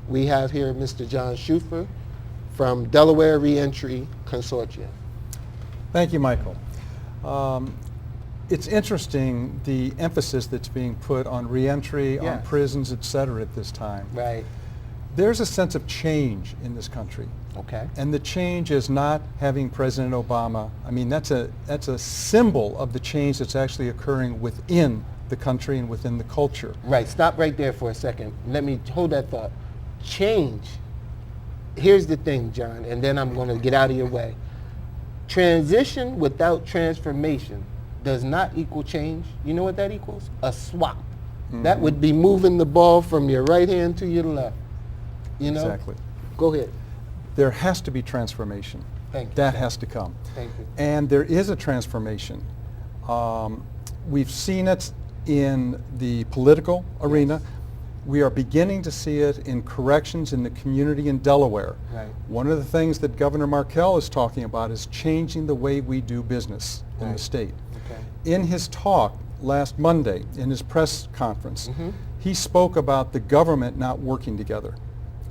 we have here Mr. John Schufer from Delaware Reentry Consortium. Thank you, Michael. It's interesting the emphasis that's being put on reentry, on Yes. prisons, et cetera, at this time. Right. There's a sense of change in this country. Okay. And the change is not having President Obama. I mean, that's a symbol of the change that's actually occurring within the country and within the culture. Right. Stop right there for a second. Let me hold that thought. Change. Here's the thing, John, and then I'm going to get out of your way. Transition without transformation does not equal change. You know what that equals? A swap. Mm-hmm. That would be moving the ball from your right hand to your left. You know? Exactly. Go ahead. There has to be transformation. Thank you. That has to come. Thank you. And there is a transformation. We've seen it in the political arena. We are beginning to see it in corrections in the community in Delaware. Right. One of the things that Governor Markell is talking about is changing the way we do business in the state. Okay. In his talk last Monday, in his press conference, Mm-hmm. he spoke about the government not working together.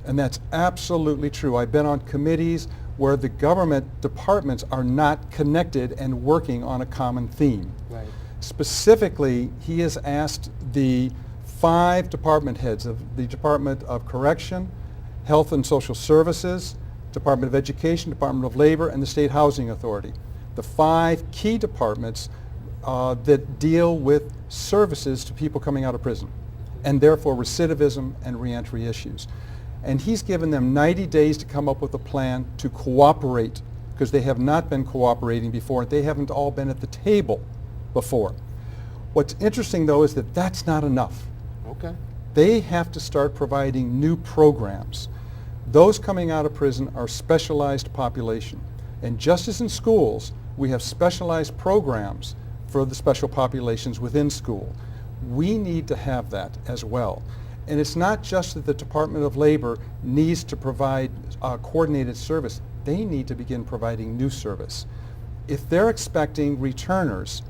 And that's absolutely true. I've been on committees where the government departments are not connected and working on a common theme. Right. Specifically, he has asked the 5 department heads of the Department of Correction, Health and Social Services, Department of Education, Department of Labor, and the State Housing Authority. The 5 key departments that deal with services to people coming out of prison, and therefore recidivism and reentry issues. And he's given them 90 days to come up with a plan to cooperate, because they have not been cooperating before. They haven't all been at the table before. What's interesting, though, is that that's not enough. Okay. They have to start providing new programs. Those coming out of prison are specialized population. And just as in schools, we have specialized programs for the special populations within school. We need to have that as well. And it's not just that the Department of Labor needs to provide coordinated service. They need to begin providing new service. If they're expecting returners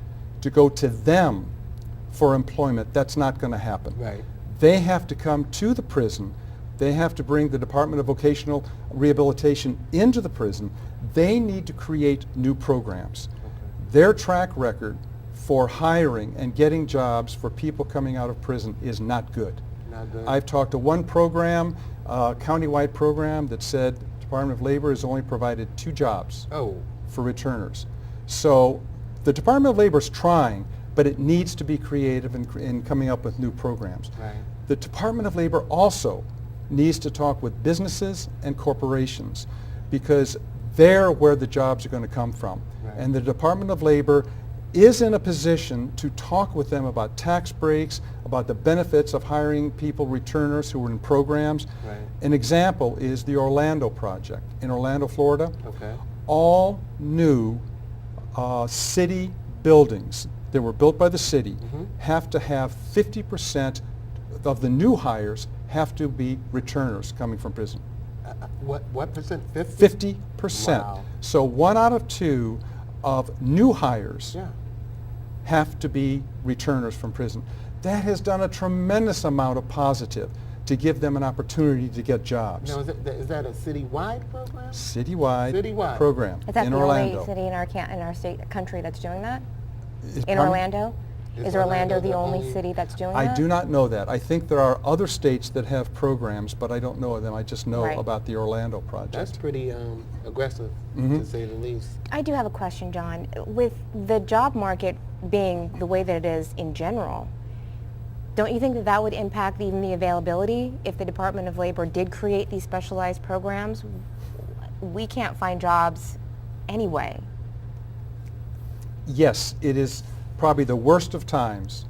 to go to them for employment, that's not going to happen. Right. They have to come to the prison. They have to bring the Department of Vocational Rehabilitation into the prison. They need to create new programs. Okay. Their track record for hiring and getting jobs for people coming out of prison is not good. Not good. I've talked to one program, countywide program, that said the Department of Labor has only provided 2 jobs Oh. for returners. So the Department of Labor is trying, but it needs to be creative in coming up with new programs. Right. The Department of Labor also needs to talk with businesses and corporations, because they're where the jobs are going to come from. Right. And the Department of Labor is in a position to talk with them about tax breaks, about the benefits of hiring people, returners who are in programs. Right. An example is the Orlando project in Orlando, Florida. Okay. All new city buildings that were built by the city Mhm. have to have 50% of the new hires have to be returners coming from prison. What percent? 50? 50%. Wow. So 1 out of 2 of new hires Yeah. have to be returners from prison. That has done a tremendous amount of positive to give them an opportunity to get jobs. Now, is that a citywide program? Citywide program Is that in the Orlando. only city in our state country that's doing that? Is- In pardon? Orlando? Is Is Orlando Orlando the the only only- city that's doing I that? do not know that. I think there are other states that have programs, but I don't know of them. I just know Right. about the Orlando project. That's pretty aggressive, Mhm. to say the least. I do have a question, John. With the job market being the way that it is in general, don't you think that that would impact even the availability if the Department of Labor did create these specialized programs? We can't find jobs anyway. Yes, it is probably the worst of times,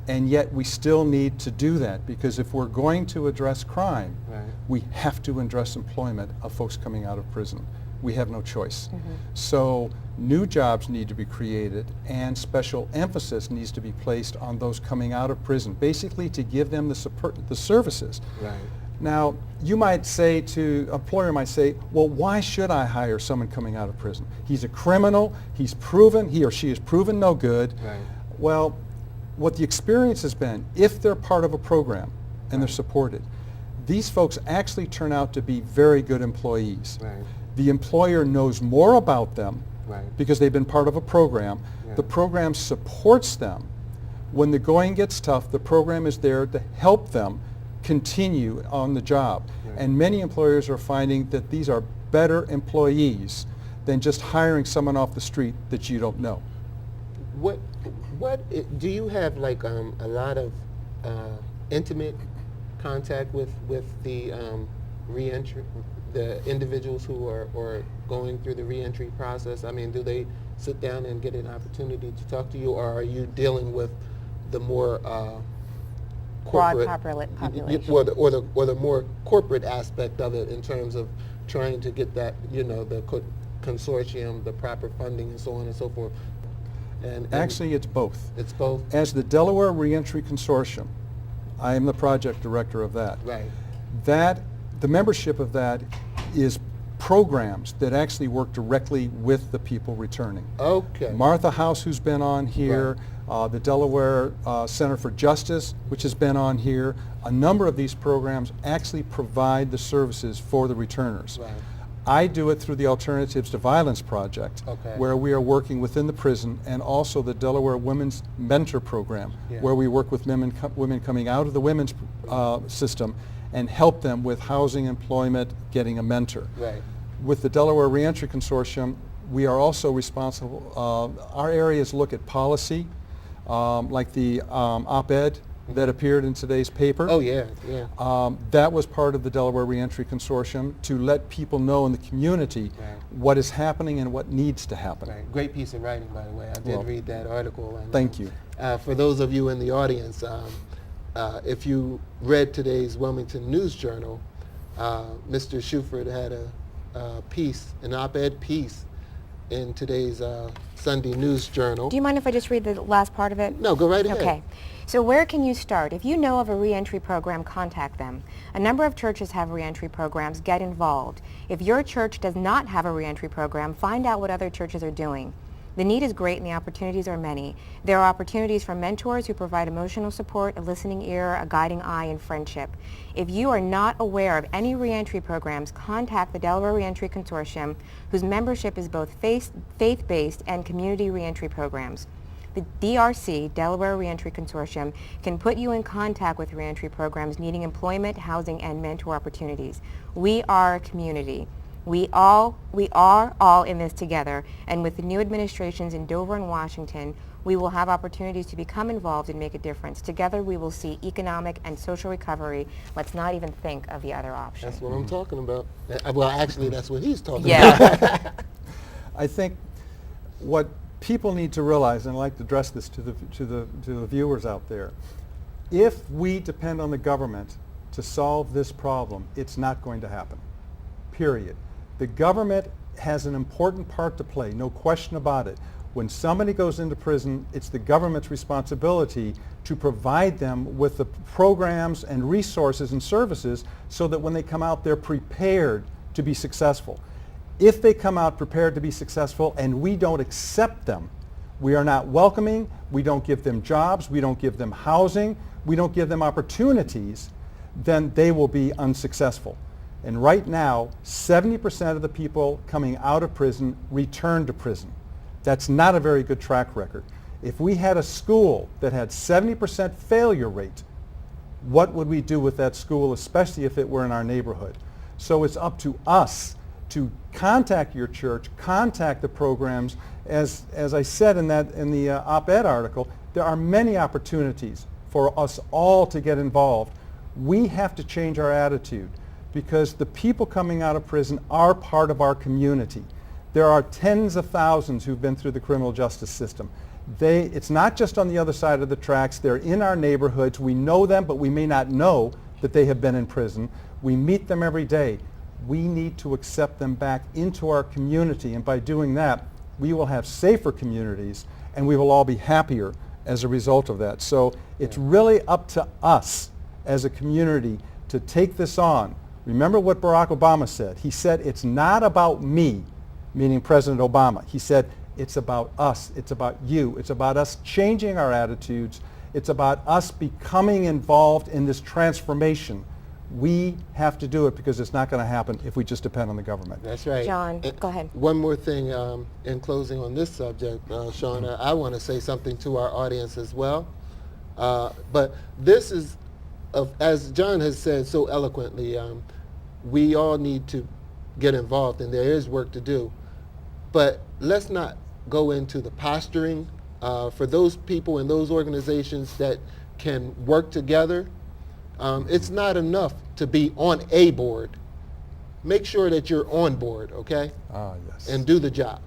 and yet we still need to do that, because if we're going to address crime, Right. we have to address employment of folks coming out of prison. We have no choice. Mm-hmm. So new jobs need to be created, and special emphasis needs to be placed on those coming out of prison, basically to give them the services. Right. Now, you might say to, an employer might say, well, why should I hire someone coming out of prison? He's a criminal, he or she has proven no good. Right. Well, what the experience has been, if they're part of a program and they're supported, these folks actually turn out to be very good employees. Right. The employer knows more about them Right. because they've been part of a program. Yeah. The program supports them. When the going gets tough, the program is there to help them continue on the job. Right. And many employers are finding that these are better employees than just hiring someone off the street that you don't know. Do you have like a lot of intimate contact with the reentry, the individuals who are going through the reentry process? I mean, do they sit down and get an opportunity to talk to you, or are you dealing with the more Broad corporate population. or the more corporate aspect of it in terms of trying to get that, the consortium, the proper funding, and so on and so forth? And Actually, it's both. it's both. As the Delaware Reentry Consortium, I am the project director of that. Right. The membership of that is programs that actually work directly with the people returning. Okay. Martha House, who's been on here, the Delaware Center for Justice, which has been on here, a number of these programs actually provide the services for the returners. Right. I do it through the Alternatives to Violence Project, Okay. where we are working within the prison, and also the Delaware Women's Mentor Program, Yeah. where we work with women coming out of the women's system and help them with housing, employment, getting a mentor. Right. With the Delaware Reentry Consortium, we are also responsible, our areas look at policy, like the op-ed that appeared in today's paper. Oh yeah, yeah. That was part of the Delaware Reentry Consortium to let people know in the community Right. what is happening and what needs to happen. Right. Great piece of writing, by the way. I did Well, read that article. And, thank you. For those of you in the audience, if you read today's Wilmington News Journal, Mr. Shuford had a piece, an op-ed piece, in today's Sunday News Journal. Do you mind if I just read the last part of it? No, go right ahead. Okay. So where can you start? If you know of a reentry program, contact them. A number of churches have reentry programs. Get involved. If your church does not have a reentry program, find out what other churches are doing. The need is great and the opportunities are many. There are opportunities for mentors who provide emotional support, a listening ear, a guiding eye, and friendship. If you are not aware of any reentry programs, contact the Delaware Reentry Consortium, whose membership is both faith-based and community reentry programs. The DRC, Delaware Reentry Consortium, can put you in contact with reentry programs needing employment, housing, and mentor opportunities. We are a community. We are all in this together, and with the new administrations in Dover and Washington, we will have opportunities to become involved and make a difference. Together we will see economic and social recovery. Let's not even think of the other option. That's what I'm talking about. Well, actually, that's what he's talking Yeah. about. I think what people need to realize, and I'd like to address this to the viewers out there, if we depend on the government to solve this problem, it's not going to happen, period. The government has an important part to play, no question about it. When somebody goes into prison, it's the government's responsibility to provide them with the programs and resources and services so that when they come out, they're prepared to be successful. If they come out prepared to be successful and we don't accept them, we are not welcoming, we don't give them jobs, we don't give them housing, we don't give them opportunities, then they will be unsuccessful. And right now, 70% of the people coming out of prison return to prison. That's not a very good track record. If we had a school that had 70% failure rate, what would we do with that school, especially if it were in our neighborhood? So it's up to us to contact your church, contact the programs. As I said in the op-ed article, there are many opportunities for us all to get involved. We have to change our attitude because the people coming out of prison are part of our community. There are tens of thousands who've been through the criminal justice system. It's not just on the other side of the tracks. They're in our neighborhoods. We know them, but we may not know that they have been in prison. We meet them every day. We need to accept them back into our community, and by doing that, we will have safer communities, and we will all be happier as a result of that. So it's really up to us as a community to take this on. Remember what Barack Obama said. He said, it's not about me, meaning President Obama. He said, it's about us. It's about you. It's about us changing our attitudes. It's about us becoming involved in this transformation We have to do it because it's not going to happen if we just depend on the government. That's right. John, And go ahead. One more thing in closing on this subject, Sean, I want to say something to our audience as well. But this is, as John has said so eloquently, we all need to get involved, and there is work to do. But let's not go into the posturing. For those people and those organizations that can work together, it's not enough to be on a board. Make sure that you're on board, okay? Ah, yes. And do the job.